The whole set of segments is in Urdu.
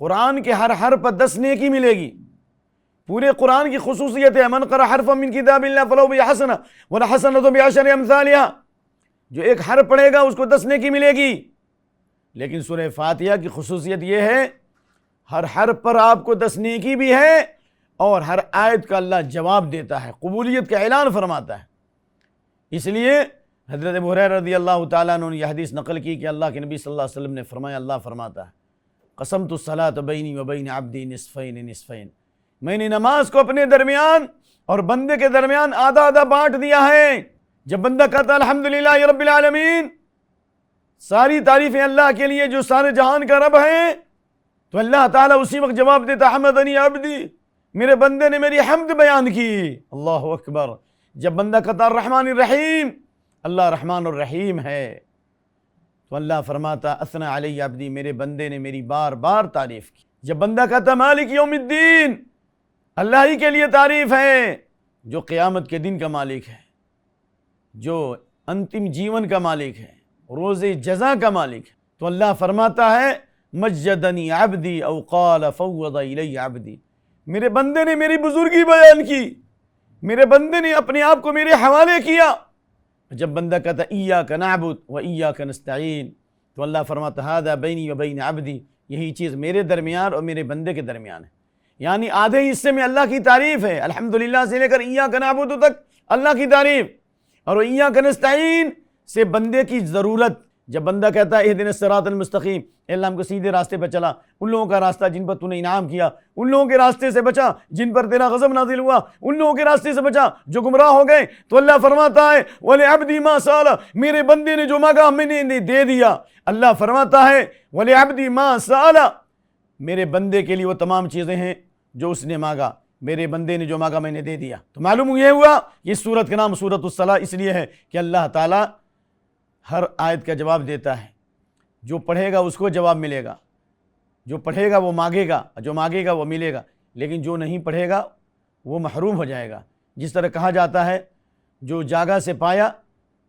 قرآن کے ہر حرف پر 10 نیکی ملے گی. پورے قرآن کی خصوصیت ہے من قرأ حرفا من کتاب اللہ فلہ بحسنہ والحسنۃ بعشر امثالہا. جو ایک حرف پڑھے گا اس کو 10 نیکی ملے گی. لیکن سورہ فاتحہ کی خصوصیت یہ ہے ہر حرف پر آپ کو 10 نیکی بھی ہے اور ہر آیت کا اللہ جواب دیتا ہے، قبولیت کا اعلان فرماتا ہے. اس لیے حضرت ابو ہریرہ رضی اللہ تعالیٰ عنہ نے یہ حدیث نقل کی کہ اللہ کے نبی صلی اللہ علیہ وسلم نے فرمایا، اللہ فرماتا ہے قسمت الصلاۃ بینی و بین عبدی نصفین نصفین، میں نے نماز کو اپنے درمیان اور بندے کے درمیان آدھا آدھا بانٹ دیا ہے. جب بندہ کہتا الحمدللہ رب العالمین، ساری تعریفیں اللہ کے لیے جو سارے جہان کا رب ہے، تو اللہ تعالیٰ اسی وقت جواب دیتا حمدنی عبدی، میرے بندے نے میری حمد بیان کی. اللہ اکبر. جب بندہ کہتا الرحمن الرحیم، اللہ رحمان الرحیم ہے، تو اللہ فرماتا اثنى علی عبدی، میرے بندے نے میری بار بار تعریف کی. جب بندہ کہتا مالک یوم الدین، اللہ ہی کے لیے تعریف ہے جو قیامت کے دن کا مالک ہے، جو انتم جیون کا مالک ہے، روز جزا کا مالک ہے، تو اللہ فرماتا ہے مجدنی عبدی او قال فوض الی عبدی، میرے بندے نے میری بزرگی بیان کی، میرے بندے نے اپنے آپ کو میرے حوالے کیا. جب بندہ کہتا ایاک نعبد و ایاک نستعین، تو اللہ فرماتا ھذا بینی و بین عبدی، یہی چیز میرے درمیان اور میرے بندے کے درمیان ہے. یعنی آدھے حصے میں اللہ کی تعریف ہے، الحمدللہ سے لے کر ایاک نعبد تک اللہ کی تعریف، اور ایاک نستعین سے بندے کی ضرورت. جب بندہ کہتا ہے اہدنا الصراط المستقیم، اے اللہ ہم کو سیدھے راستے پہ چلا، ان لوگوں کا راستہ جن پر تو نے انعام کیا، ان لوگوں کے راستے سے بچا جن پر تیرا غضب نازل ہوا، ان لوگوں کے راستے سے بچا جو گمراہ ہو گئے. تو اللہ فرماتا ہے وَلِعَبْدِ مَا سَأَلَ، میرے بندے نے جو مانگا میں نے دے دیا. اللہ فرماتا ہے وَلِعَبْدِ مَا سَأَلَ، میرے بندے کے لیے وہ تمام چیزیں ہیں جو اس نے مانگا، میرے بندے نے جو مانگا میں نے دے دیا. تو معلوم یہ ہوا یہ سورت کا نام سورۃ الصلاۃ اس لیے ہے کہ اللہ تعالیٰ ہر آیت کا جواب دیتا ہے. جو پڑھے گا اس کو جواب ملے گا، جو پڑھے گا وہ مانگے گا، جو مانگے گا وہ ملے گا، لیکن جو نہیں پڑھے گا وہ محروم ہو جائے گا. جس طرح کہا جاتا ہے جو جاگا سے پایا،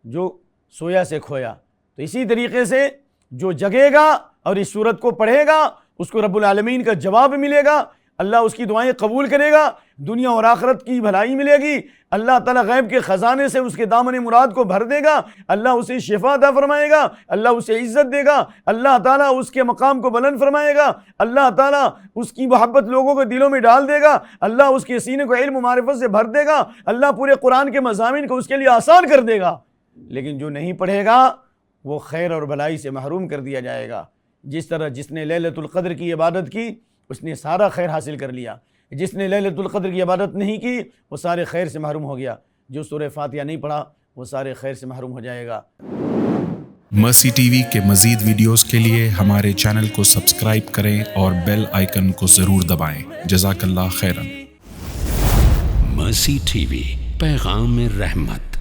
جو سویا سے کھویا، تو اسی طریقے سے جو جگے گا اور اس سورت کو پڑھے گا اس کو رب العالمین کا جواب ملے گا، اللہ اس کی دعائیں قبول کرے گا، دنیا اور آخرت کی بھلائی ملے گی. اللہ تعالیٰ غیب کے خزانے سے اس کے دامن مراد کو بھر دے گا، اللہ اسے شفا عطا فرمائے گا، اللہ اسے عزت دے گا، اللہ تعالیٰ اس کے مقام کو بلند فرمائے گا، اللہ تعالیٰ اس کی محبت لوگوں کے دلوں میں ڈال دے گا، اللہ اس کے سینے کو علم و معرفت سے بھر دے گا، اللہ پورے قرآن کے مضامین کو اس کے لیے آسان کر دے گا. لیکن جو نہیں پڑھے گا وہ خیر اور بھلائی سے محروم کر دیا جائے گا. جس طرح جس نے لیلۃ القدر کی عبادت کی اس نے سارا خیر حاصل کر لیا، جس نے لیلۃ القدر کی عبادت نہیں کی وہ سارے خیر سے محروم ہو گیا. جو سورہ فاتحہ نہیں پڑھا وہ سارے خیر سے محروم ہو جائے گا. مرسی ٹی وی کے مزید ویڈیوز کے لیے ہمارے چینل کو سبسکرائب کریں اور بیل آئیکن کو ضرور دبائیں. جزاک اللہ خیرا. مرسی ٹی وی، پیغام رحمت.